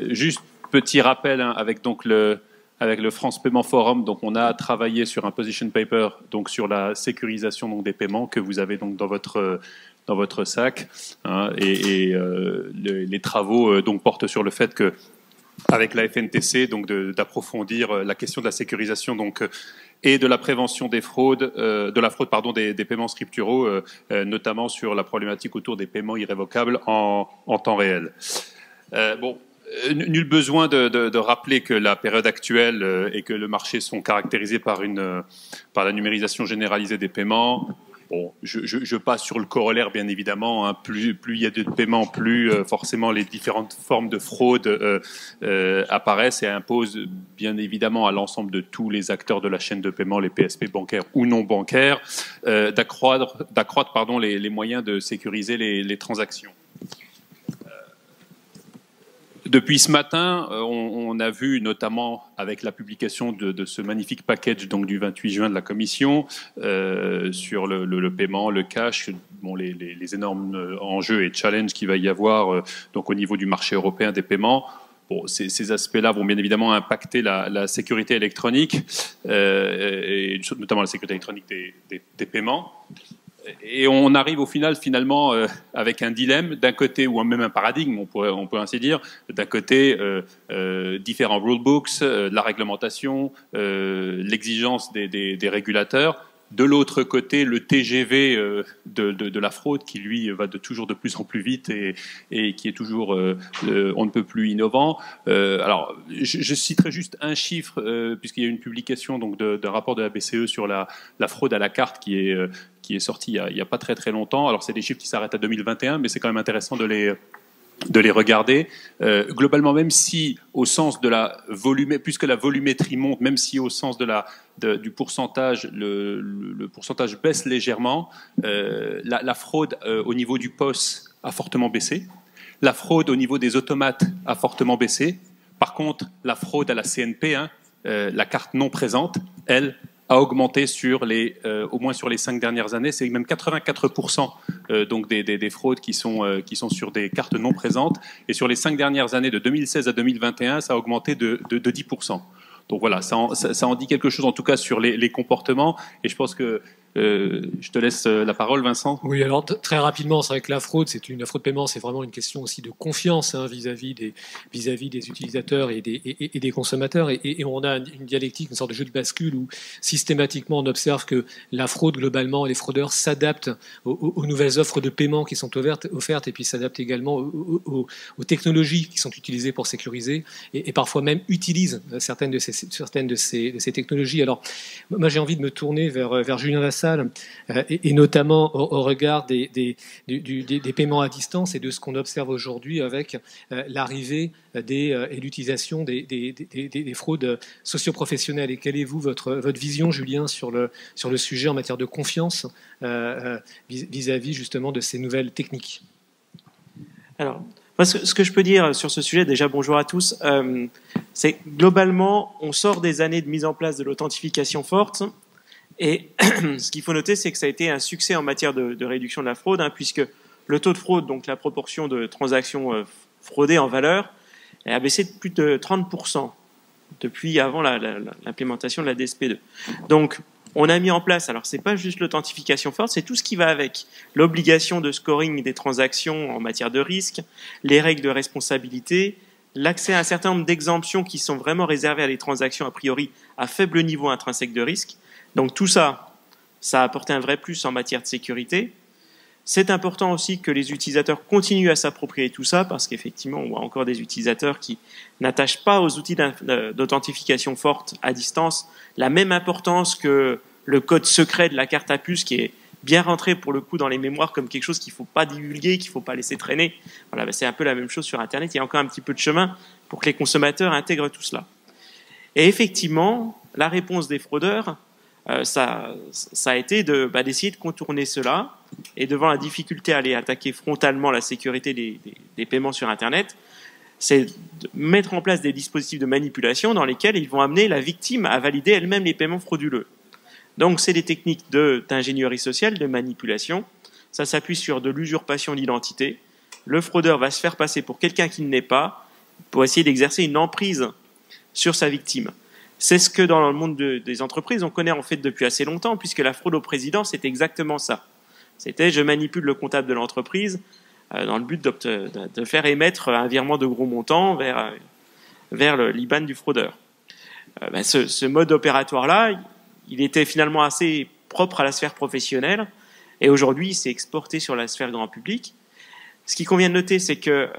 Juste petit rappel, hein, avec donc le France Paiement Forum, donc on a travaillé sur un position paper donc sur la sécurisation donc des paiements que vous avez donc dans votre sac, hein, les travaux donc portent sur le fait que avec la FNTC donc d'approfondir la question de la sécurisation donc et de la prévention des fraudes, de la fraude pardon des paiements scripturaux, notamment sur la problématique autour des paiements irrévocables en temps réel. Bon. Nul besoin de rappeler que la période actuelle et que le marché sont caractérisés par la numérisation généralisée des paiements. Bon, je passe sur le corollaire, bien évidemment. Hein, plus il y a de paiements, plus forcément les différentes formes de fraude apparaissent et imposent bien évidemment à l'ensemble de tous les acteurs de la chaîne de paiement, les PSP bancaires ou non bancaires, d'accroître les moyens de sécuriser les transactions. Depuis ce matin, on a vu, notamment avec la publication de ce magnifique package donc, du 28 juin de la Commission sur le paiement, le cash, bon, les énormes enjeux et challenges qu'il va y avoir donc, au niveau du marché européen des paiements. Bon, ces aspects-là vont bien évidemment impacter la sécurité électronique, et notamment la sécurité électronique des paiements. Et on arrive au final, finalement, avec un dilemme, d'un côté, ou même un paradigme, on peut ainsi dire, d'un côté, différents rulebooks, la réglementation, l'exigence des régulateurs, de l'autre côté, le TGV de la fraude, qui lui va toujours de plus en plus vite et qui est toujours on ne peut plus innovant. Alors, je citerai juste un chiffre, puisqu'il y a une publication donc d'un rapport de la BCE sur la fraude à la carte qui est sorti il n'y a pas très très longtemps. Alors c'est des chiffres qui s'arrêtent à 2021, mais c'est quand même intéressant de les regarder. Globalement, même si au sens de la puisque la volumétrie monte, même si au sens du pourcentage, le pourcentage baisse légèrement, la fraude au niveau du POS a fortement baissé. La fraude au niveau des automates a fortement baissé. Par contre, la fraude à la CNP, la carte non présente, elle, a augmenté au moins sur les 5 dernières années. C'est même 84% donc des fraudes qui sont sur des cartes non présentes. Et sur les 5 dernières années, de 2016 à 2021, ça a augmenté de 10%. Donc voilà, ça en dit quelque chose en tout cas sur les comportements. Et je pense que je te laisse la parole, Vincent. Oui, alors très rapidement, c'est vrai que la fraude paiement, c'est vraiment une question aussi de confiance vis-à-vis des utilisateurs et des consommateurs. Et on a une dialectique, une sorte de jeu de bascule où systématiquement on observe que la fraude, globalement, les fraudeurs s'adaptent aux nouvelles offres de paiement qui sont offertes et puis s'adaptent également aux technologies qui sont utilisées pour sécuriser et parfois même utilisent certaines de ces technologies. Alors, moi, j'ai envie de me tourner vers Julien Vassal, et notamment au regard des paiements à distance et de ce qu'on observe aujourd'hui avec l'arrivée et l'utilisation des fraudes socioprofessionnelles. Et quelle est votre vision, Julien, sur le sujet en matière de confiance vis-à-vis justement de ces nouvelles techniques? Alors, moi, ce que je peux dire sur ce sujet, déjà bonjour à tous, c'est que globalement, on sort des années de mise en place de l'authentification forte. Et ce qu'il faut noter, c'est que ça a été un succès en matière de réduction de la fraude, puisque le taux de fraude, donc la proportion de transactions fraudées en valeur, a baissé de plus de 30% depuis avant l'implémentation de la DSP2. Donc, on a mis en place, alors c'est pas juste l'authentification forte, c'est tout ce qui va avec. L'obligation de scoring des transactions en matière de risque, les règles de responsabilité, l'accès à un certain nombre d'exemptions qui sont vraiment réservées à des transactions a priori à faible niveau intrinsèque de risque. Donc tout ça, ça a apporté un vrai plus en matière de sécurité. C'est important aussi que les utilisateurs continuent à s'approprier tout ça, parce qu'effectivement, on voit encore des utilisateurs qui n'attachent pas aux outils d'authentification forte à distance la même importance que le code secret de la carte à puce, qui est bien rentré pour le coup dans les mémoires comme quelque chose qu'il ne faut pas divulguer, qu'il ne faut pas laisser traîner. Voilà, c'est un peu la même chose sur Internet. Il y a encore un petit peu de chemin pour que les consommateurs intègrent tout cela. Et effectivement, la réponse des fraudeurs, ça a été d'essayer de contourner cela, et devant la difficulté à aller attaquer frontalement la sécurité des paiements sur Internet, c'est de mettre en place des dispositifs de manipulation dans lesquels ils vont amener la victime à valider elle-même les paiements frauduleux. Donc c'est des techniques d'ingénierie sociale, de manipulation. Ça s'appuie sur de l'usurpation d'identité. Le fraudeur va se faire passer pour quelqu'un qui ne l'est pas, pour essayer d'exercer une emprise sur sa victime. C'est ce que dans le monde des entreprises, on connaît en fait depuis assez longtemps, puisque la fraude au président, c'est exactement ça. C'était je manipule le comptable de l'entreprise dans le but de faire émettre un virement de gros montants vers l'IBAN du fraudeur. Ce mode opératoire-là, il était finalement assez propre à la sphère professionnelle, et aujourd'hui, il s'est exporté sur la sphère grand public. Ce qu'il convient de noter, c'est que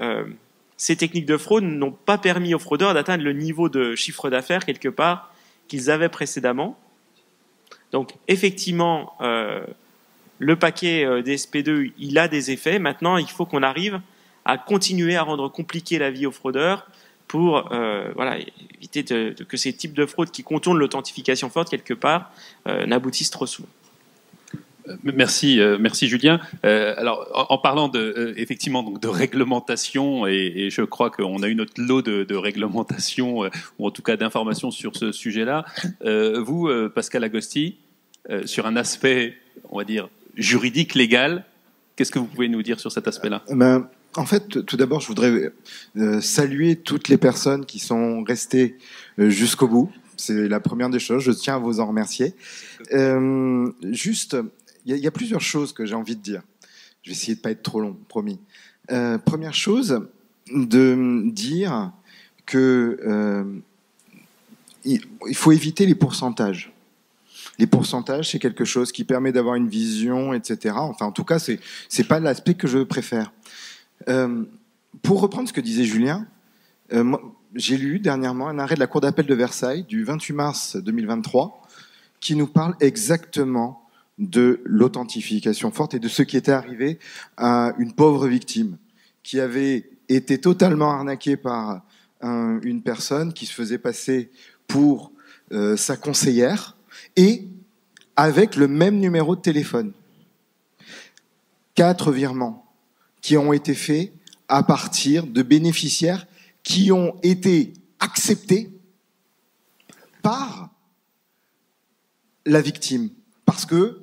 ces techniques de fraude n'ont pas permis aux fraudeurs d'atteindre le niveau de chiffre d'affaires, quelque part, qu'ils avaient précédemment. Donc, effectivement, le paquet des SP2, il a des effets. Maintenant, il faut qu'on arrive à continuer à rendre compliqué la vie aux fraudeurs pour éviter que ces types de fraudes qui contournent l'authentification forte, quelque part, n'aboutissent trop souvent. Merci Julien. Alors, en parlant effectivement donc de réglementation, et je crois qu'on a eu notre lot de réglementation, ou en tout cas d'informations sur ce sujet-là. Vous, Pascal Agosti, sur un aspect, on va dire, juridique, légal, qu'est-ce que vous pouvez nous dire sur cet aspect-là ? En fait, tout d'abord, je voudrais saluer toutes les personnes qui sont restées jusqu'au bout. C'est la première des choses. Je tiens à vous en remercier. Juste, il y a plusieurs choses que j'ai envie de dire. Je vais essayer de pas être trop long, promis. Première chose, de dire que il faut éviter les pourcentages. Les pourcentages, c'est quelque chose qui permet d'avoir une vision, etc. Enfin, en tout cas, c'est pas l'aspect que je préfère. Pour reprendre ce que disait Julien, j'ai lu dernièrement un arrêt de la Cour d'appel de Versailles du 28 mars 2023 qui nous parle exactement de l'authentification forte et de ce qui était arrivé à une pauvre victime qui avait été totalement arnaquée par une personne qui se faisait passer pour sa conseillère et avec le même numéro de téléphone. 4 virements qui ont été faits à partir de bénéficiaires qui ont été acceptés par la victime. Parce que,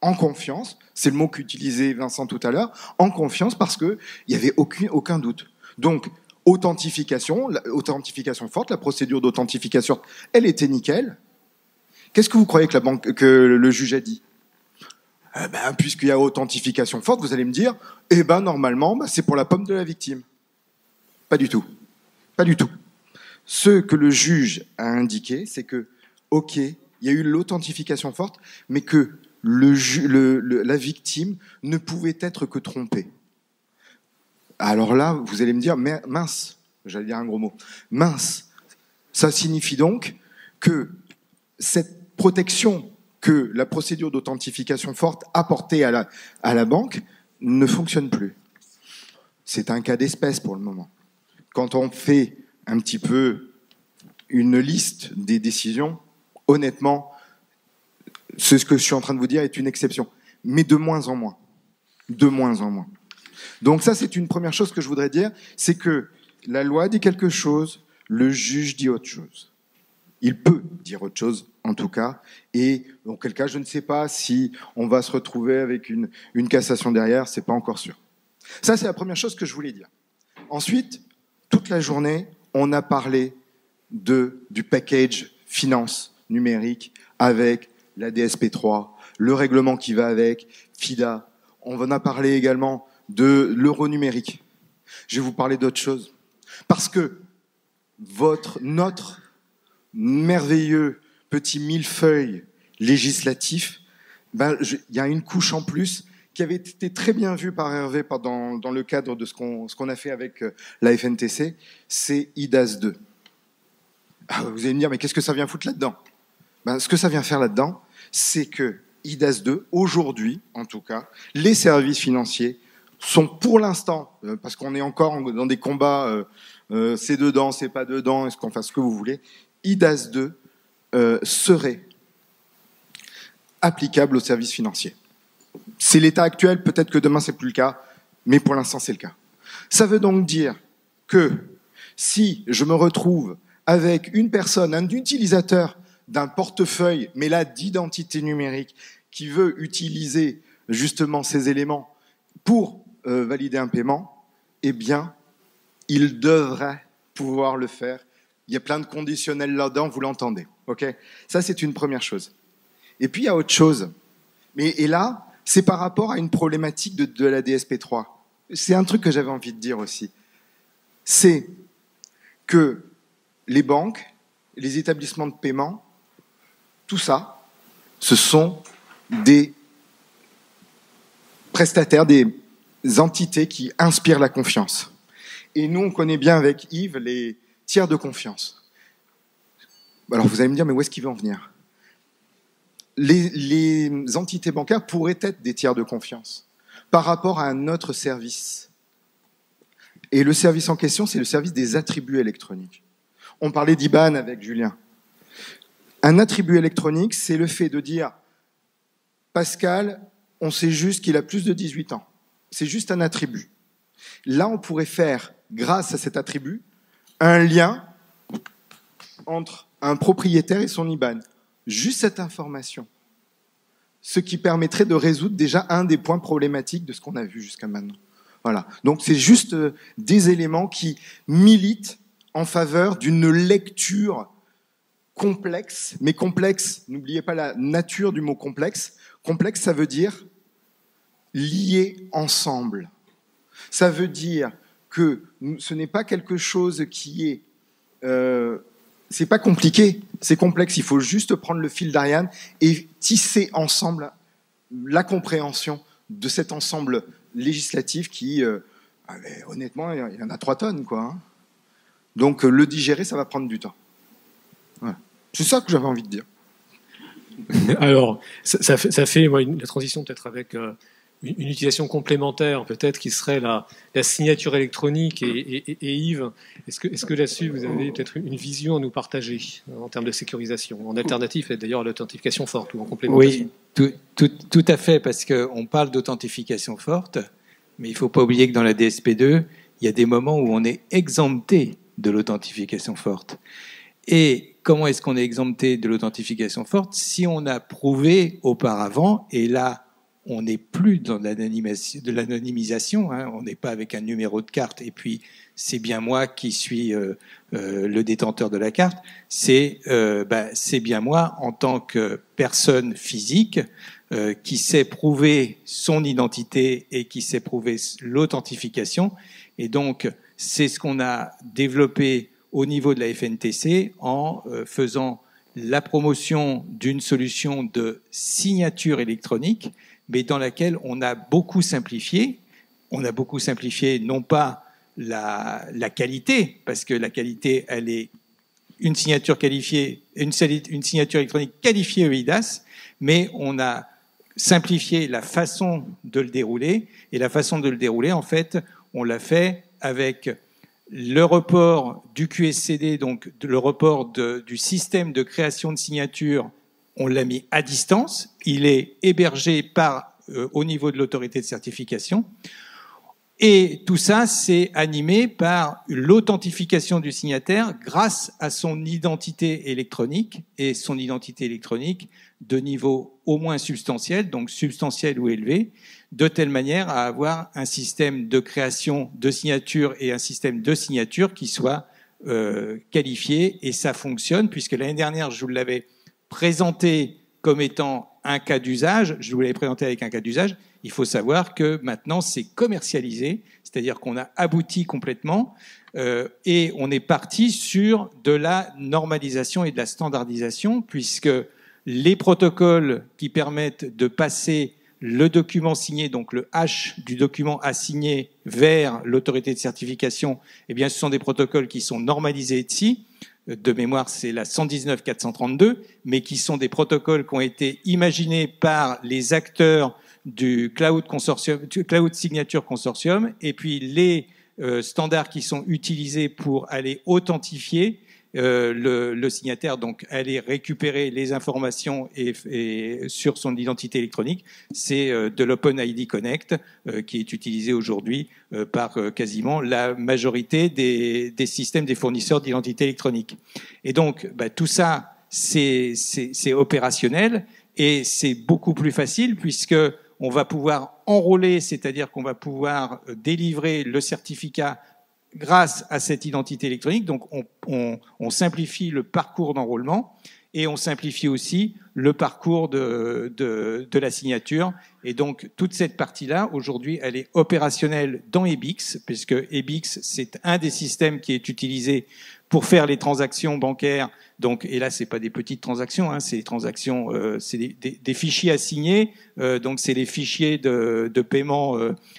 en confiance, c'est le mot qu'utilisait Vincent tout à l'heure, en confiance parce qu'il n'y avait aucun doute. Donc, authentification forte, la procédure d'authentification, elle était nickel. Qu'est-ce que vous croyez que le juge a dit ? Puisqu'il y a authentification forte, vous allez me dire, normalement, c'est pour la pomme de la victime. Pas du tout. Pas du tout. Ce que le juge a indiqué, c'est que, ok, il y a eu l'authentification forte, mais que la victime ne pouvait être que trompée. Alors là, vous allez me dire, mince, j'allais dire un gros mot, mince. Ça signifie donc que cette protection que la procédure d'authentification forte apportée à la banque ne fonctionne plus. C'est un cas d'espèce pour le moment. Quand on fait un petit peu une liste des décisions, honnêtement, ce que je suis en train de vous dire est une exception, mais de moins en moins. De moins en moins. Donc ça, c'est une première chose que je voudrais dire, c'est que la loi dit quelque chose, le juge dit autre chose. Il peut dire autre chose, en tout cas, et dans quel cas, je ne sais pas si on va se retrouver avec une cassation derrière, c'est pas encore sûr. Ça, c'est la première chose que je voulais dire. Ensuite, toute la journée, on a parlé du package finance numérique avec la DSP3, le règlement qui va avec, FIDA. On en a parlé également de l'euro numérique. Je vais vous parler d'autre chose. Parce que notre merveilleux petit millefeuille législatif, il y a une couche en plus qui avait été très bien vue par Hervé dans le cadre de ce qu'on a fait avec la FNTC, c'est IDAS 2. Vous allez me dire, mais qu'est-ce que ça vient foutre là-dedans ? Ce que ça vient faire là-dedans, c'est que IDAS 2, aujourd'hui, en tout cas, les services financiers sont pour l'instant, parce qu'on est encore dans des combats, c'est dedans, c'est pas dedans, est-ce qu'on fasse ce que vous voulez, IDAS 2 serait applicable aux services financiers. C'est l'état actuel, peut-être que demain c'est plus le cas, mais pour l'instant c'est le cas. Ça veut donc dire que si je me retrouve avec une personne, un utilisateur d'un portefeuille, mais là d'identité numérique, qui veut utiliser justement ces éléments pour valider un paiement, eh bien, il devrait pouvoir le faire. Il y a plein de conditionnels là-dedans, vous l'entendez. Okay, ça, c'est une première chose. Et puis, il y a autre chose. Et là, c'est par rapport à une problématique de la DSP3. C'est un truc que j'avais envie de dire aussi. C'est que les banques, les établissements de paiement, tout ça, ce sont des prestataires, des entités qui inspirent la confiance. Et nous, on connaît bien avec Yves les tiers de confiance. Alors vous allez me dire, mais où est-ce qu'il veut en venir ? Les entités bancaires pourraient être des tiers de confiance par rapport à un autre service. Et le service en question, c'est le service des attributs électroniques. On parlait d'IBAN avec Julien. Un attribut électronique, c'est le fait de dire « Pascal, on sait juste qu'il a plus de 18 ans ». C'est juste un attribut. Là, on pourrait faire, grâce à cet attribut, un lien entre un propriétaire et son IBAN. Juste cette information. Ce qui permettrait de résoudre déjà un des points problématiques de ce qu'on a vu jusqu'à maintenant. Voilà. Donc c'est juste des éléments qui militent en faveur d'une lecture complexe, mais complexe, n'oubliez pas la nature du mot complexe. Complexe, ça veut dire lié ensemble. Ça veut dire que ce n'est pas quelque chose qui est... c'est pas compliqué, c'est complexe. Il faut juste prendre le fil d'Ariane et tisser ensemble la compréhension de cet ensemble législatif qui, honnêtement, il y en a 3 tonnes, quoi. Hein. Donc le digérer, ça va prendre du temps. Voilà. C'est ça que j'avais envie de dire. Alors, ça fait moi, la transition peut-être avec une utilisation complémentaire, peut-être qui serait la signature électronique. Et Yves, est-ce que là-dessus, vous avez peut-être une vision à nous partager en termes de sécurisation, en alternative et d'ailleurs à l'authentification forte ou en complémentation? Oui, tout à fait, parce qu'on parle d'authentification forte, mais il ne faut pas oublier que dans la DSP2, il y a des moments où on est exempté de l'authentification forte. Et comment est-ce qu'on est exempté de l'authentification forte si on a prouvé auparavant, et là, on n'est plus dans de l'anonymisation, hein, on n'est pas avec un numéro de carte et puis c'est bien moi qui suis le détenteur de la carte, c'est bien moi en tant que personne physique qui sait prouver son identité et qui sait prouver l'authentification. Et donc, c'est ce qu'on a développé au niveau de la FNTC en faisant la promotion d'une solution de signature électronique, mais dans laquelle on a beaucoup simplifié. On a beaucoup simplifié non pas la qualité, parce que la qualité, elle est une signature qualifiée, une signature électronique qualifiée EIDAS, mais on a simplifié la façon de le dérouler. Et la façon de le dérouler, en fait, on l'a fait avec le report du QSCD, donc le report du système de création de signature, on l'a mis à distance. Il est hébergé au niveau de l'autorité de certification. Et tout ça, c'est animé par l'authentification du signataire grâce à son identité électronique, et son identité électronique de niveau au moins substantiel, donc substantiel ou élevé, de telle manière à avoir un système de création de signature et un système de signature qui soit qualifié. Et ça fonctionne, puisque l'année dernière, je vous l'avais présenté comme étant un cas d'usage, je vous l'avais présenté avec un cas d'usage. Il faut savoir que maintenant, c'est commercialisé, c'est-à-dire qu'on a abouti complètement et on est parti sur de la normalisation et de la standardisation, puisque les protocoles qui permettent de passer le document signé, donc le H du document à signer vers l'autorité de certification, eh bien, ce sont des protocoles qui sont normalisés ici. De mémoire, c'est la 119.432, mais qui sont des protocoles qui ont été imaginés par les acteurs du Cloud Signature Consortium, et puis les standards qui sont utilisés pour aller authentifier le signataire, donc aller récupérer les informations et sur son identité électronique, c'est de l'OpenID Connect qui est utilisé aujourd'hui par quasiment la majorité des systèmes des fournisseurs d'identité électronique. Et donc, tout ça, c'est opérationnel et c'est beaucoup plus facile puisque on va pouvoir enrôler, c'est-à-dire qu'on va pouvoir délivrer le certificat grâce à cette identité électronique, donc on simplifie le parcours d'enrôlement et on simplifie aussi le parcours de la signature. Et donc, toute cette partie-là, aujourd'hui, elle est opérationnelle dans EBIX, puisque EBIX, c'est un des systèmes qui est utilisé pour faire les transactions bancaires. Donc, et là, c'est pas des petites transactions, hein, c'est des transactions, c'est des fichiers assignés. Donc, c'est les fichiers de paiement,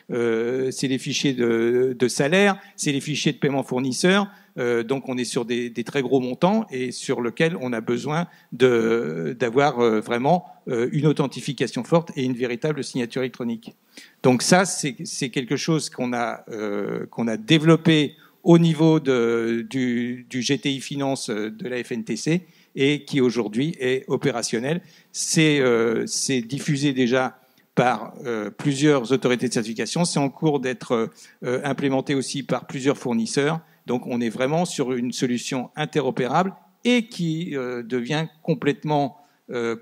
c'est les fichiers de salaire, c'est les fichiers de paiement fournisseurs. Donc, on est sur des très gros montants et sur lequel on a besoin d'avoir vraiment une authentification forte et une véritable signature électronique. Donc, ça, c'est quelque chose qu'on a développé au niveau du GTI Finance de la FNTC et qui aujourd'hui est opérationnel. C'est diffusé déjà par plusieurs autorités de certification. C'est en cours d'être implémenté aussi par plusieurs fournisseurs. Donc on est vraiment sur une solution interopérable et qui devient complètement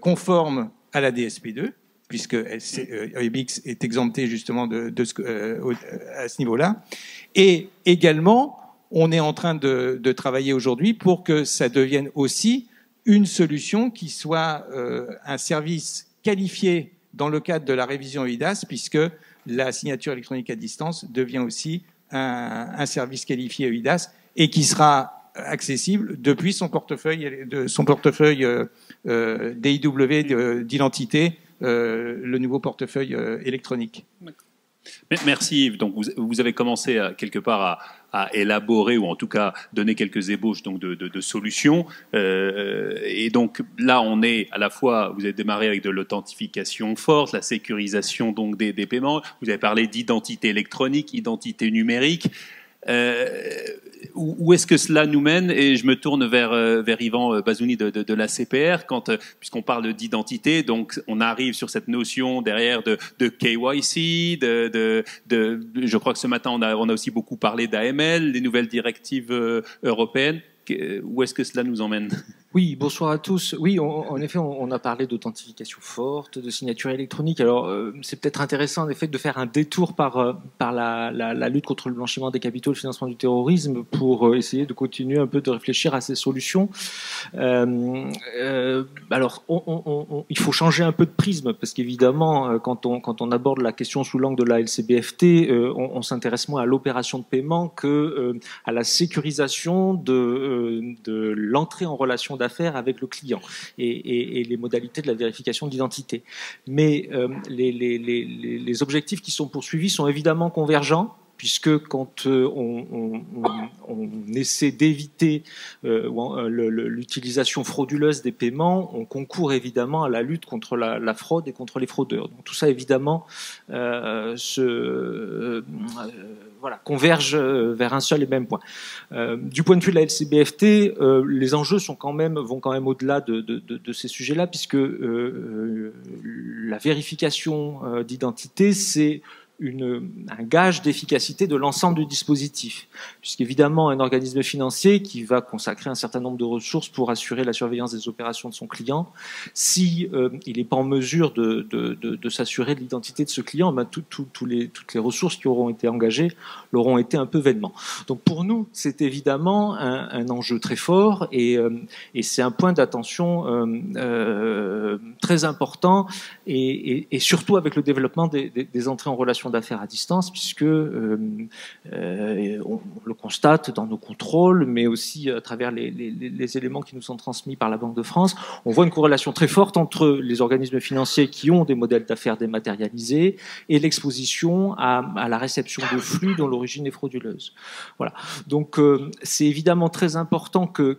conforme à la DSP2, puisque EBIX est exempté justement à ce niveau-là. Et également, on est en train de travailler aujourd'hui pour que ça devienne aussi une solution qui soit un service qualifié dans le cadre de la révision EIDAS, puisque la signature électronique à distance devient aussi un service qualifié EIDAS et qui sera accessible depuis son portefeuille DIW d'identité, le nouveau portefeuille électronique. Merci Yves. Donc vous avez commencé quelque part à élaborer ou en tout cas donner quelques ébauches donc de solutions. Et donc là on est à la fois, vous avez démarré avec de l'authentification forte, la sécurisation donc des paiements. Vous avez parlé d'identité électronique, identité numérique. Où est-ce que cela nous mène? Et je me tourne vers Yvan Bazouni de la CPR, puisqu'on parle d'identité, donc on arrive sur cette notion derrière de KYC, je crois que ce matin on a aussi beaucoup parlé d'AML, les nouvelles directives européennes. Où est-ce que cela nous emmène? Oui, bonsoir à tous. Oui, en effet, on a parlé d'authentification forte, de signature électronique. Alors, c'est peut-être intéressant, en effet, de faire un détour par la lutte contre le blanchiment des capitaux, le financement du terrorisme, pour essayer de continuer un peu de réfléchir à ces solutions. Alors, il faut changer un peu de prisme, parce qu'évidemment, quand on aborde la question sous l'angle de la LCBFT, on s'intéresse moins à l'opération de paiement que à la sécurisation de l'entrée en relation d'affaires avec le client et les modalités de la vérification d'identité. Mais les objectifs qui sont poursuivis sont évidemment convergents, puisque quand on essaie d'éviter l'utilisation frauduleuse des paiements, on concourt évidemment à la lutte contre la fraude et contre les fraudeurs. Donc tout ça évidemment converge vers un seul et même point. Du point de vue de la LCBFT, les enjeux vont quand même au-delà de ces sujets-là, puisque la vérification d'identité, c'est un gage d'efficacité de l'ensemble du dispositif, puisqu'évidemment un organisme financier qui va consacrer un certain nombre de ressources pour assurer la surveillance des opérations de son client, si il n'est pas en mesure de s'assurer de l'identité de ce client, ben toutes les ressources qui auront été engagées l'auront été un peu vainement. Donc pour nous, c'est évidemment un enjeu très fort et c'est un point d'attention très important et surtout avec le développement des entrées en relation d'affaires à distance, puisque on le constate dans nos contrôles, mais aussi à travers les éléments qui nous sont transmis par la Banque de France, on voit une corrélation très forte entre les organismes financiers qui ont des modèles d'affaires dématérialisés et l'exposition à la réception de flux dont l'origine est frauduleuse. Voilà. Donc c'est évidemment très important que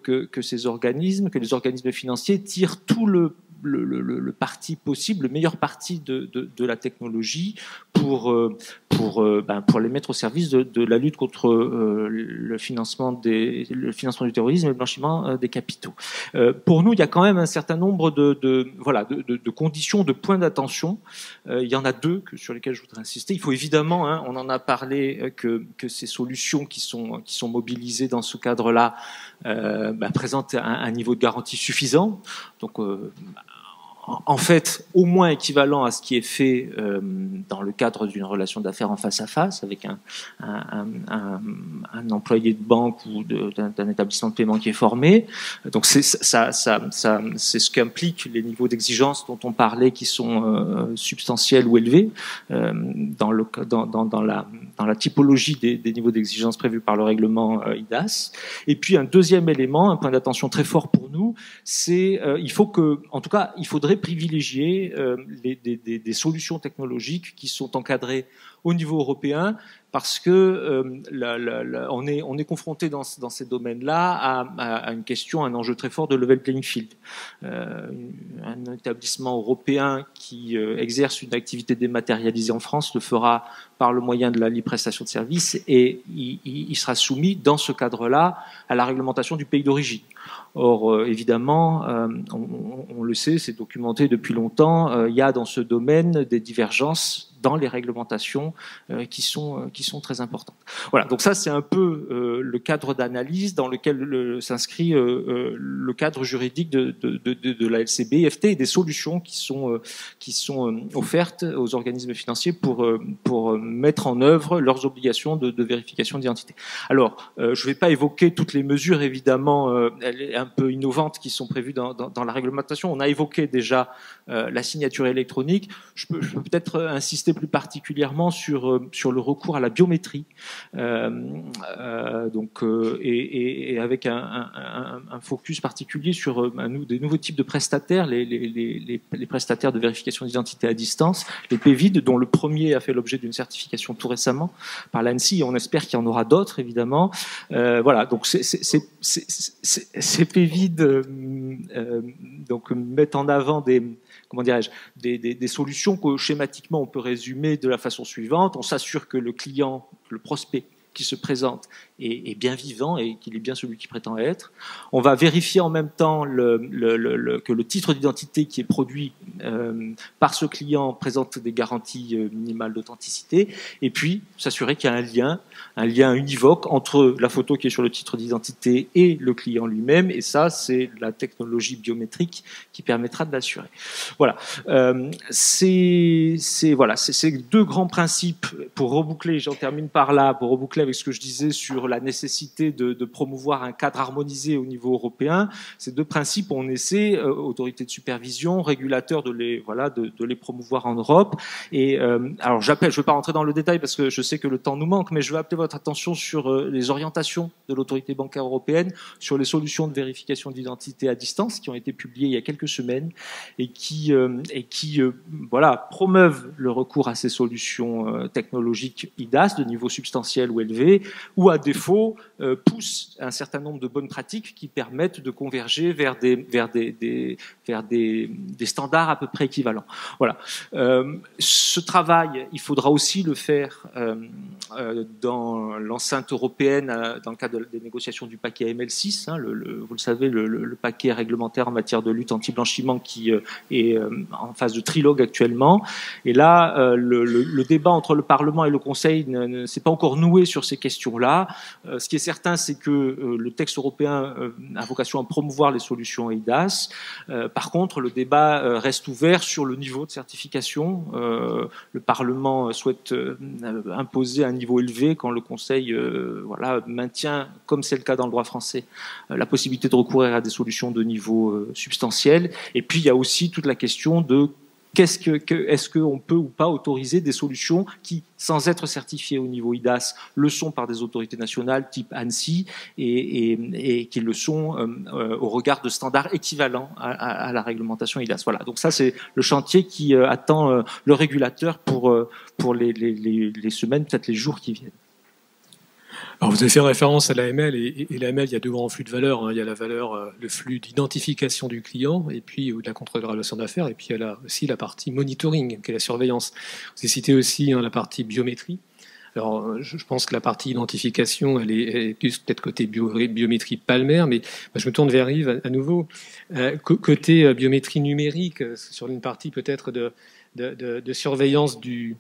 les organismes financiers tirent tout le parti possible, le meilleur parti de la technologie pour les mettre au service de la lutte contre le financement du terrorisme et le blanchiment des capitaux. Pour nous, il y a quand même un certain nombre de conditions, de points d'attention. Il y en a deux sur lesquels je voudrais insister. Il faut évidemment, on en a parlé, que ces solutions qui sont mobilisées dans ce cadre-là présentent un niveau de garantie suffisant. Donc en fait au moins équivalent à ce qui est fait dans le cadre d'une relation d'affaires en face à face avec un employé de banque ou d'un établissement de paiement qui est formé. Donc c'est ce qu'impliquent les niveaux d'exigence dont on parlait, qui sont substantiels ou élevés dans la typologie des niveaux d'exigence prévus par le règlement IDAS. Et puis un deuxième élément, un point d'attention très fort pour nous, c'est il faudrait privilégier des solutions technologiques qui sont encadrées au niveau européen, parce que on est confronté dans ces domaines-là à une question, un enjeu très fort de level playing field. Un établissement européen qui exerce une activité dématérialisée en France le fera par le moyen de la libre prestation de services, et il sera soumis dans ce cadre-là à la réglementation du pays d'origine. Or, évidemment, on le sait, c'est documenté depuis longtemps, il y a dans ce domaine des divergences dans les réglementations qui sont très importantes. Voilà, donc ça c'est un peu le cadre d'analyse dans lequel s'inscrit le cadre juridique de la LCB-IFT et des solutions qui sont offertes aux organismes financiers pour mettre en œuvre leurs obligations de vérification d'identité. Alors, je ne vais pas évoquer toutes les mesures, évidemment, un peu innovantes qui sont prévues dans la réglementation. On a évoqué déjà la signature électronique. Je peux peut-être insister plus particulièrement sur le recours à la biométrie, et avec un focus particulier sur des nouveaux types de prestataires, les prestataires de vérification d'identité à distance, les PVID, dont le premier a fait l'objet d'une certification tout récemment par l'ANSSI, et on espère qu'il y en aura d'autres, évidemment. Voilà, donc ces PVID donc mettent en avant des solutions que schématiquement on peut résumer de la façon suivante. On s'assure que le client, le prospect qui se présente est bien vivant et qu'il est bien celui qui prétend être. On va vérifier en même temps que le titre d'identité qui est produit par ce client présente des garanties minimales d'authenticité, et puis s'assurer qu'il y a un lien univoque entre la photo qui est sur le titre d'identité et le client lui-même, et ça c'est la technologie biométrique qui permettra de l'assurer. Voilà, c'est deux grands principes pour reboucler, j'en termine par là, pour reboucler avec ce que je disais sur la nécessité de promouvoir un cadre harmonisé au niveau européen. Ces deux principes, on essaie, autorité de supervision, régulateur, de les promouvoir en Europe. Et alors je ne vais pas rentrer dans le détail parce que je sais que le temps nous manque, mais je veux appeler votre attention sur les orientations de l'autorité bancaire européenne, sur les solutions de vérification d'identité à distance qui ont été publiées il y a quelques semaines et qui promeuvent le recours à ces solutions technologiques IDAS de niveau substantiel ou élevé, ou à défaut poussent un certain nombre de bonnes pratiques qui permettent de converger vers des standards à peu près équivalents. Voilà. Ce travail, il faudra aussi le faire dans l'enceinte européenne, dans le cadre des négociations du paquet AML6, hein, vous le savez, le paquet réglementaire en matière de lutte anti-blanchiment qui est en phase de trilogue actuellement. Et là, le débat entre le Parlement et le Conseil ne s'est pas encore noué sur ces questions-là. Ce qui est certain, c'est que le texte européen a vocation à promouvoir les solutions EIDAS. Par contre, le débat reste ouvert sur le niveau de certification. Le Parlement souhaite imposer un niveau élevé quand le Conseil maintient, comme c'est le cas dans le droit français, la possibilité de recourir à des solutions de niveau substantiel. Et puis, il y a aussi toute la question de est-ce qu'on peut ou pas autoriser des solutions qui, sans être certifiées au niveau IDAS, le sont par des autorités nationales type ANSSI et qui le sont au regard de standards équivalents à la réglementation IDAS. Voilà. Donc ça, c'est le chantier qui attend le régulateur pour les semaines, peut-être les jours qui viennent. Alors vous avez fait référence à l'AML, et l'AML, il y a deux grands flux de valeurs. Hein. Il y a la valeur, le flux d'identification du client, et puis de la contrôle de la relation d'affaires, et puis il y a aussi la partie monitoring, qui est la surveillance. Vous avez cité aussi la partie biométrie. Alors, je pense que la partie identification, elle est plus peut-être côté biométrie palmaire, mais je me tourne vers Yves à nouveau. Côté biométrie numérique, sur une partie peut-être de surveillance du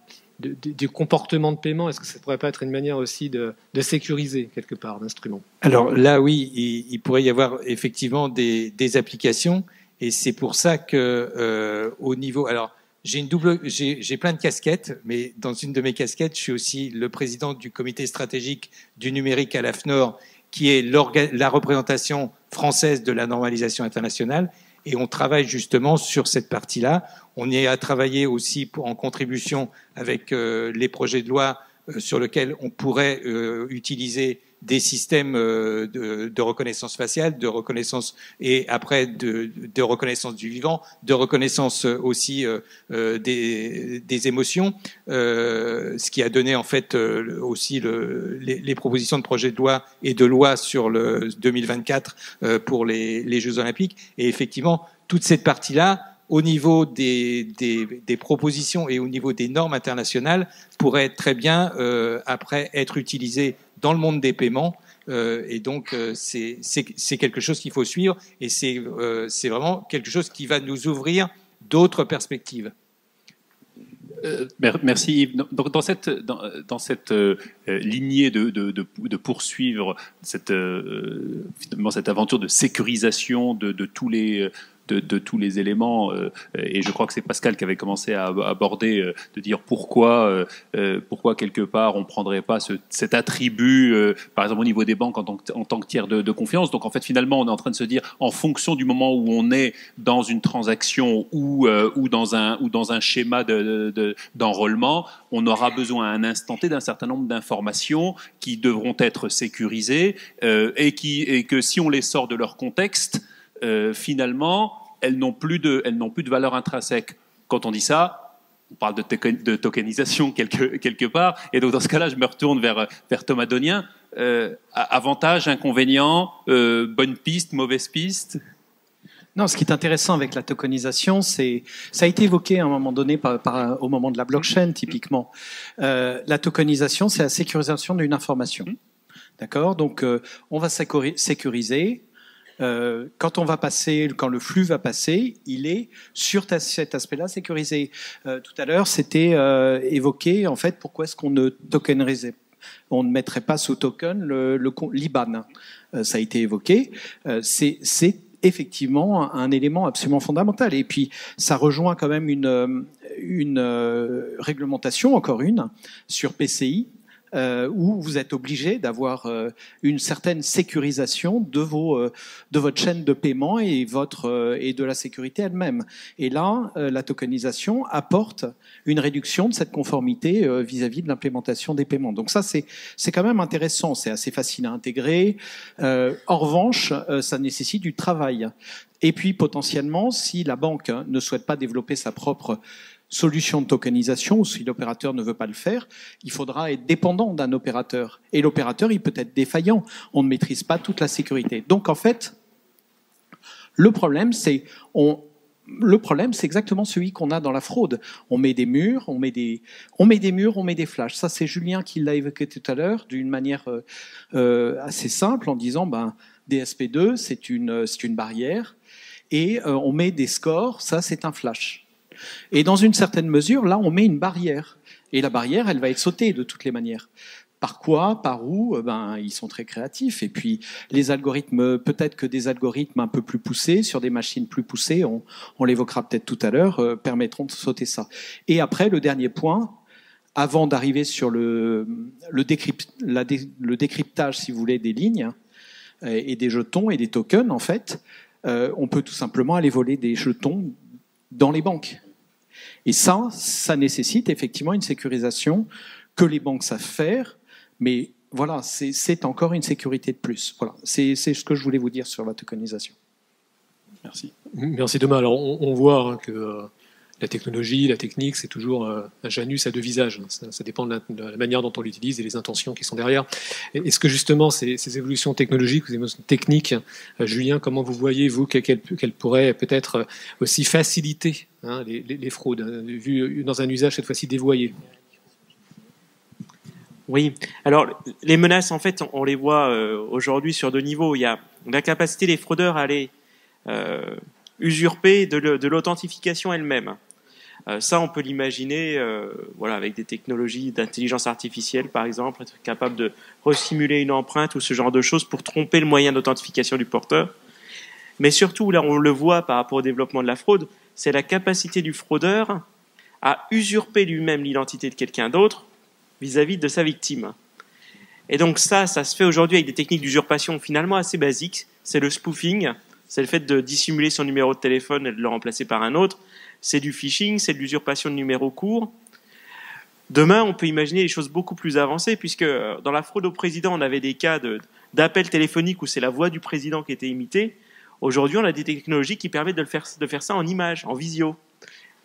comportement de paiement, est-ce que ça ne pourrait pas être une manière aussi de sécuriser quelque part l'instrument ? Alors là, oui, il pourrait y avoir effectivement des applications, Et c'est pour ça que au niveau, alors j'ai plein de casquettes, mais dans une de mes casquettes, je suis aussi le président du comité stratégique du numérique à l'AFNOR, qui est la représentation française de la normalisation internationale. Et on travaille justement sur cette partie-là. On y a travaillé aussi en contribution avec les projets de loi sur lesquels on pourrait utiliser des systèmes de reconnaissance faciale, de reconnaissance et après de reconnaissance du vivant, de reconnaissance aussi des émotions, ce qui a donné en fait aussi les propositions de projets de loi et de loi sur le 2024 pour les Jeux Olympiques. Et effectivement, toute cette partie-là, au niveau des propositions et au niveau des normes internationales, pourrait très bien après être utilisée dans le monde des paiements. Et donc, c'est quelque chose qu'il faut suivre et c'est vraiment quelque chose qui va nous ouvrir d'autres perspectives. Merci Yves. Donc, dans cette lignée de poursuivre cette aventure de sécurisation de tous les éléments, et je crois que c'est Pascal qui avait commencé à aborder, de dire pourquoi quelque part on prendrait pas cet attribut, par exemple au niveau des banques en tant que tiers de confiance. Donc en fait finalement on est en train de se dire, en fonction du moment où on est dans une transaction ou dans un schéma d'enrôlement, on aura besoin à un instant T d'un certain nombre d'informations qui devront être sécurisées et que si on les sort de leur contexte, finalement, elles n'ont plus de valeur intrinsèque. Quand on dit ça, on parle de tokenisation quelque part. Et donc, dans ce cas-là, je me retourne vers Thomas Donien. Avantage, inconvénient, bonne piste, mauvaise piste? Non, ce qui est intéressant avec la tokenisation, ça a été évoqué à un moment donné au moment de la blockchain, typiquement. La tokenisation, c'est la sécurisation d'une information. D'accord? Donc, on va sécuriser. Quand le flux va passer, il est sur cet aspect-là sécurisé. Tout à l'heure, c'était évoqué en fait pourquoi est-ce qu'on ne tokenisait, on ne mettrait pas sous token l'IBAN. Ça a été évoqué. C'est effectivement un élément absolument fondamental. Et puis, ça rejoint quand même une réglementation, encore une, sur PCI. Où vous êtes obligé d'avoir une certaine sécurisation de votre chaîne de paiement et de la sécurité elle-même. Et là, la tokenisation apporte une réduction de cette conformité vis-à-vis de l'implémentation des paiements. Donc ça, c'est quand même intéressant, c'est assez facile à intégrer. En revanche, ça nécessite du travail. Et puis, potentiellement, si la banque ne souhaite pas développer sa propre solution de tokenisation, ou si l'opérateur ne veut pas le faire, il faudra être dépendant d'un opérateur. Et l'opérateur, il peut être défaillant. On ne maîtrise pas toute la sécurité. Donc, en fait, le problème, c'est exactement celui qu'on a dans la fraude. On met des murs, on met des flashs. Ça, c'est Julien qui l'a évoqué tout à l'heure d'une manière assez simple en disant, DSP2, c'est une barrière, et on met des scores, ça, c'est un flash. Et dans une certaine mesure, là, on met une barrière. Et la barrière, elle va être sautée de toutes les manières. Par quoi? Par où? Ils sont très créatifs. Et puis, les algorithmes, peut-être que des algorithmes un peu plus poussés, sur des machines plus poussées, on l'évoquera peut-être tout à l'heure, permettront de sauter ça. Et après, le dernier point, avant d'arriver sur le décryptage, si vous voulez, des lignes et des jetons et des tokens, en fait, on peut tout simplement aller voler des jetons dans les banques. Et ça nécessite effectivement une sécurisation que les banques savent faire, mais voilà, c'est encore une sécurité de plus. Voilà, c'est ce que je voulais vous dire sur la tokenisation. Merci. Merci Thomas. Alors on voit que la technologie, la technique, c'est toujours un Janus à deux visages. Ça dépend de la manière dont on l'utilise et les intentions qui sont derrière. Est-ce que justement ces évolutions technologiques, ces évolutions techniques, Julien, comment vous voyez, vous, qu'elles pourraient peut-être aussi faciliter les fraudes, vu dans un usage cette fois-ci dévoyé? Oui, alors les menaces, en fait, on les voit aujourd'hui sur deux niveaux. Il y a la capacité des fraudeurs à aller usurper de l'authentification elle-même. Ça, on peut l'imaginer avec des technologies d'intelligence artificielle, par exemple, être capable de resimuler une empreinte ou ce genre de choses pour tromper le moyen d'authentification du porteur. Mais surtout, là, on le voit par rapport au développement de la fraude, c'est la capacité du fraudeur à usurper lui-même l'identité de quelqu'un d'autre vis-à-vis de sa victime. Et donc ça se fait aujourd'hui avec des techniques d'usurpation finalement assez basiques. C'est le spoofing, c'est le fait de dissimuler son numéro de téléphone et de le remplacer par un autre. C'est du phishing, c'est de l'usurpation de numéros courts. Demain, on peut imaginer des choses beaucoup plus avancées, puisque dans la fraude au président, on avait des cas d'appels téléphoniques où c'est la voix du président qui était imitée. Aujourd'hui, on a des technologies qui permettent de faire ça en image, en visio.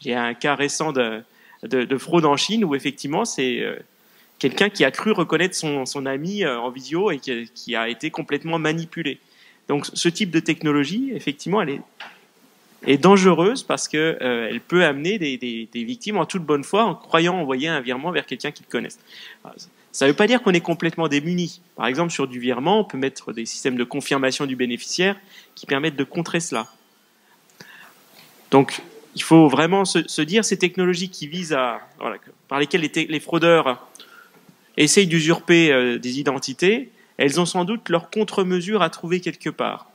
Il y a un cas récent de fraude en Chine où effectivement c'est quelqu'un qui a cru reconnaître son ami en visio et qui a été complètement manipulé. Donc ce type de technologie, effectivement, elle est dangereuse parce que elle peut amener des victimes en toute bonne foi en croyant envoyer un virement vers quelqu'un qu'ils connaissent. Ça ne veut pas dire qu'on est complètement démunis. Par exemple, sur du virement, on peut mettre des systèmes de confirmation du bénéficiaire qui permettent de contrer cela. Donc, il faut vraiment se dire ces technologies qui visent par lesquelles les fraudeurs essayent d'usurper des identités, elles ont sans doute leur contre-mesure à trouver quelque part.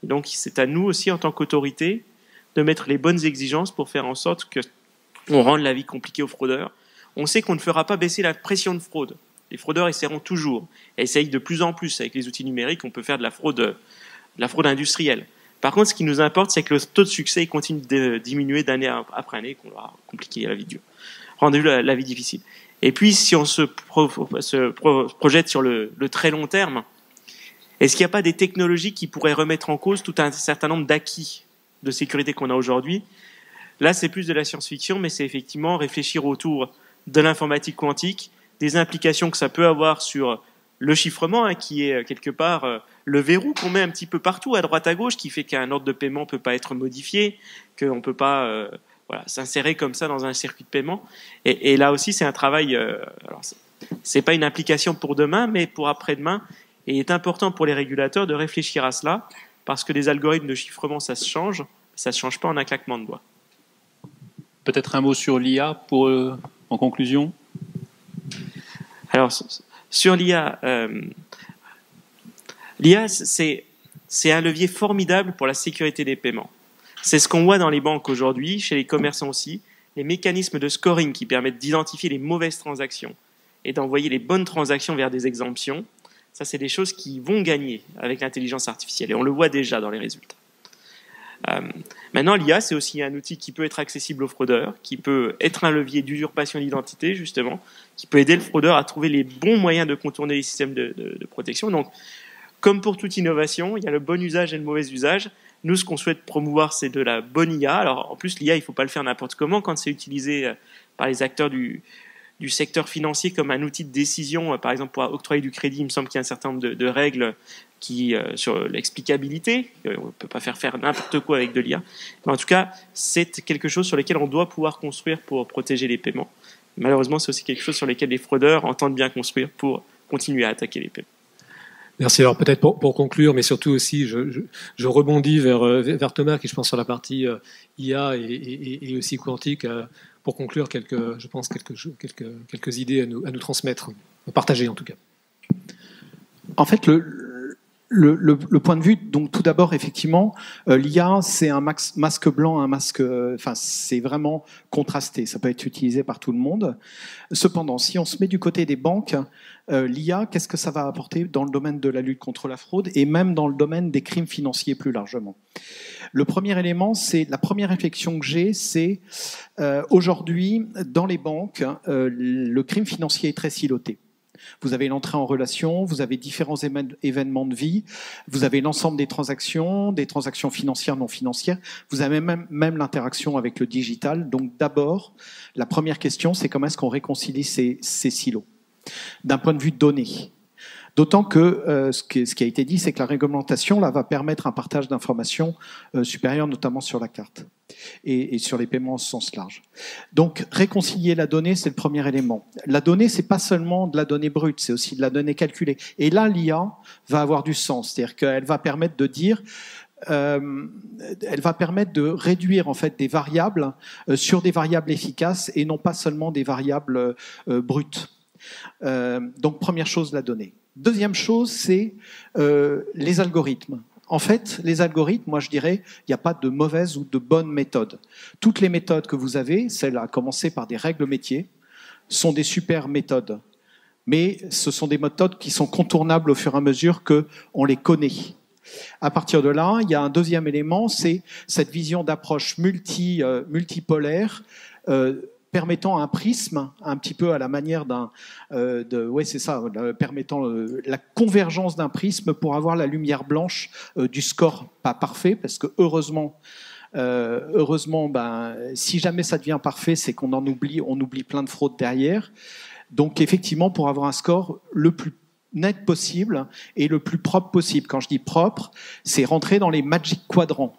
Et donc, c'est à nous aussi, en tant qu'autorité, de mettre les bonnes exigences pour faire en sorte qu'on rende la vie compliquée aux fraudeurs. On sait qu'on ne fera pas baisser la pression de fraude. Les fraudeurs essaieront toujours, et essayent de plus en plus. Avec les outils numériques, on peut faire de la fraude industrielle. Par contre, ce qui nous importe, c'est que le taux de succès continue de diminuer d'année après année, qu'on va compliquer la vie dure, rendre la vie difficile. Et puis, si on se projette sur le très long terme, est-ce qu'il n'y a pas des technologies qui pourraient remettre en cause tout un certain nombre d'acquis de sécurité qu'on a aujourd'hui? Là, c'est plus de la science-fiction, mais c'est effectivement réfléchir autour de l'informatique quantique, des implications que ça peut avoir sur le chiffrement, qui est quelque part le verrou qu'on met un petit peu partout, à droite à gauche, qui fait qu'un ordre de paiement ne peut pas être modifié, qu'on ne peut pas s'insérer comme ça dans un circuit de paiement. Et là aussi, c'est un travail... alors, c'est pas une implication pour demain, mais pour après-demain. Et il est important pour les régulateurs de réfléchir à cela, parce que les algorithmes de chiffrement, ça se change pas en un claquement de doigts. Peut-être un mot sur l'IA en conclusion. Alors, sur l'IA, l'IA, c'est un levier formidable pour la sécurité des paiements. C'est ce qu'on voit dans les banques aujourd'hui, chez les commerçants aussi, les mécanismes de scoring qui permettent d'identifier les mauvaises transactions et d'envoyer les bonnes transactions vers des exemptions. Ça, c'est des choses qui vont gagner avec l'intelligence artificielle, et on le voit déjà dans les résultats. Maintenant, l'IA, c'est aussi un outil qui peut être accessible aux fraudeurs, qui peut être un levier d'usurpation d'identité, justement, qui peut aider le fraudeur à trouver les bons moyens de contourner les systèmes de protection. Donc, comme pour toute innovation, il y a le bon usage et le mauvais usage. Nous, ce qu'on souhaite promouvoir, c'est de la bonne IA. Alors, en plus, l'IA, il ne faut pas le faire n'importe comment quand c'est utilisé par les acteurs du secteur financier comme un outil de décision, par exemple pour octroyer du crédit. Il me semble qu'il y a un certain nombre de règles sur l'explicabilité. On ne peut pas faire n'importe quoi avec de l'IA. Mais en tout cas, c'est quelque chose sur lequel on doit pouvoir construire pour protéger les paiements. Malheureusement, c'est aussi quelque chose sur lequel les fraudeurs entendent bien construire pour continuer à attaquer les paiements. Merci. Alors peut-être pour conclure, mais surtout aussi, je rebondis vers Thomas, qui je pense sur la partie IA et aussi quantique, pour conclure quelques idées à nous transmettre, à partager en tout cas. En fait, le point de vue, donc tout d'abord, effectivement, l'IA, c'est un masque blanc, c'est vraiment contrasté. Ça peut être utilisé par tout le monde. Cependant, si on se met du côté des banques, l'IA, qu'est-ce que ça va apporter dans le domaine de la lutte contre la fraude et même dans le domaine des crimes financiers plus largement? Le premier élément, la première réflexion que j'ai, c'est aujourd'hui, dans les banques, le crime financier est très siloté. Vous avez l'entrée en relation, vous avez différents événements de vie, vous avez l'ensemble des transactions financières, non financières, vous avez même l'interaction avec le digital. Donc d'abord, la première question, c'est comment est-ce qu'on réconcilie ces silos d'un point de vue de données. D'autant que ce qui a été dit, c'est que la réglementation là, va permettre un partage d'informations supérieur, notamment sur la carte et sur les paiements au sens large. Donc, réconcilier la donnée, c'est le premier élément. La donnée, c'est pas seulement de la donnée brute, c'est aussi de la donnée calculée. Et là, l'IA va avoir du sens, c'est-à-dire qu'elle va permettre de dire elle va permettre de réduire en fait des variables sur des variables efficaces et non pas seulement des variables brutes. Donc, première chose, la donnée. Deuxième chose, c'est les algorithmes. En fait, les algorithmes, moi je dirais, il n'y a pas de mauvaise ou de bonne méthode. Toutes les méthodes que vous avez, celles à commencer par des règles métiers, sont des super méthodes. Mais ce sont des méthodes qui sont contournables au fur et à mesure qu'on les connaît. À partir de là, il y a un deuxième élément, c'est cette vision d'approche multipolaire, permettant un prisme, un petit peu à la manière permettant la convergence d'un prisme pour avoir la lumière blanche du score pas parfait, parce que heureusement, si jamais ça devient parfait, c'est qu'on on oublie plein de fraudes derrière. Donc effectivement, pour avoir un score le plus net possible et le plus propre possible. Quand je dis propre, c'est rentrer dans les magic quadrants.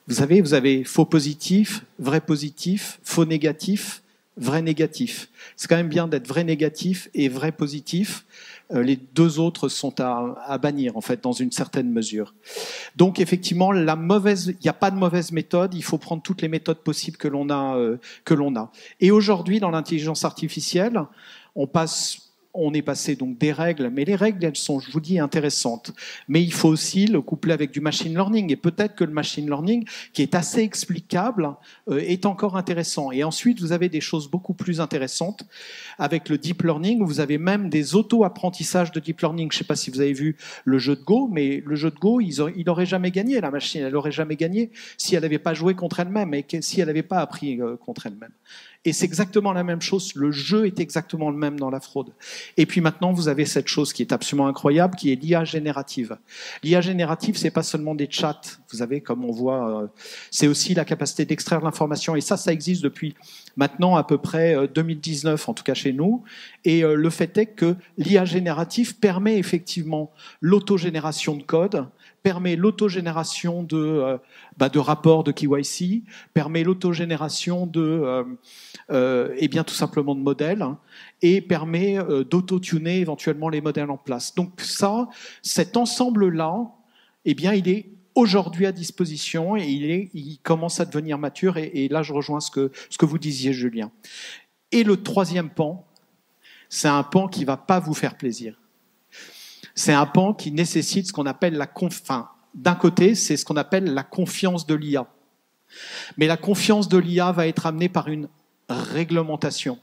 Vous avez faux positif, vrai positif, faux négatif, vrai négatif. C'est quand même bien d'être vrai négatif et vrai positif. Les deux autres sont à bannir, en fait, dans une certaine mesure. Donc, effectivement, il n'y a pas de mauvaise méthode. Il faut prendre toutes les méthodes possibles que l'on a. Et aujourd'hui, dans l'intelligence artificielle, on est passé donc des règles, mais les règles, elles sont, je vous dis, intéressantes. Mais il faut aussi le coupler avec du machine learning. Et peut-être que le machine learning, qui est assez explicable, est encore intéressant. Et ensuite, vous avez des choses beaucoup plus intéressantes avec le deep learning, où vous avez même des auto-apprentissages de deep learning. Je ne sais pas si vous avez vu le jeu de Go, mais le jeu de Go, il n'aurait jamais gagné, la machine. Elle n'aurait jamais gagné si elle n'avait pas joué contre elle-même et si elle n'avait pas appris contre elle-même. Et c'est exactement la même chose. Le jeu est exactement le même dans la fraude. Et puis maintenant, vous avez cette chose qui est absolument incroyable, qui est l'IA générative. L'IA générative, c'est pas seulement des chats. Vous avez, comme on voit, c'est aussi la capacité d'extraire l'information. Et ça existe depuis maintenant à peu près 2019, en tout cas chez nous. Et le fait est que l'IA générative permet effectivement l'autogénération de code, permet l'autogénération de rapports de KYC, permet l'autogénération tout simplement de modèles, et permet d'auto-tuner éventuellement les modèles en place. Donc cet ensemble-là, il est aujourd'hui à disposition et il commence à devenir mature. Et là, je rejoins ce que vous disiez, Julien. Et le troisième pan, c'est un pan qui ne va pas vous faire plaisir. C'est un pan qui nécessite ce qu'on appelle d'un côté, c'est ce qu'on appelle la confiance de l'IA. Mais la confiance de l'IA va être amenée par une réglementation.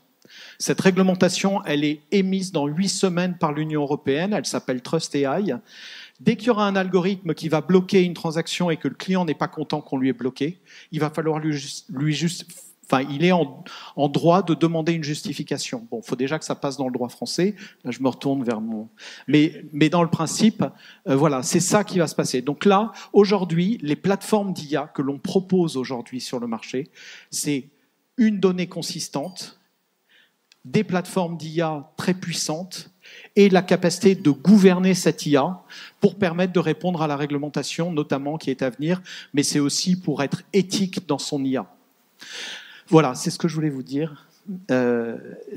Cette réglementation, elle est émise dans 8 semaines par l'Union européenne, elle s'appelle Trust AI. Dès qu'il y aura un algorithme qui va bloquer une transaction et que le client n'est pas content qu'on lui ait bloqué, il va falloir il est en droit de demander une justification. Bon, il faut déjà que ça passe dans le droit français. Là, je me retourne vers mon... Mais dans le principe, c'est ça qui va se passer. Donc là, aujourd'hui, les plateformes d'IA que l'on propose aujourd'hui sur le marché, c'est une donnée consistante, des plateformes d'IA très puissantes et la capacité de gouverner cette IA pour permettre de répondre à la réglementation, notamment qui est à venir, mais c'est aussi pour être éthique dans son IA. Voilà, c'est ce que je voulais vous dire.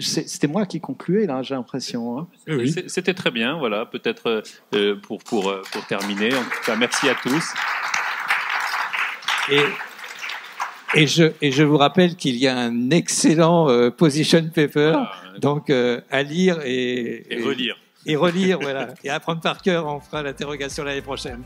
C'était moi qui concluais, là, j'ai l'impression. Hein. Oui. C'était très bien, voilà. Peut-être pour terminer. En tout cas, merci à tous. Et je vous rappelle qu'il y a un excellent position paper, donc à lire et relire. Et relire, voilà. Et apprendre par cœur, on fera l'interrogation l'année prochaine.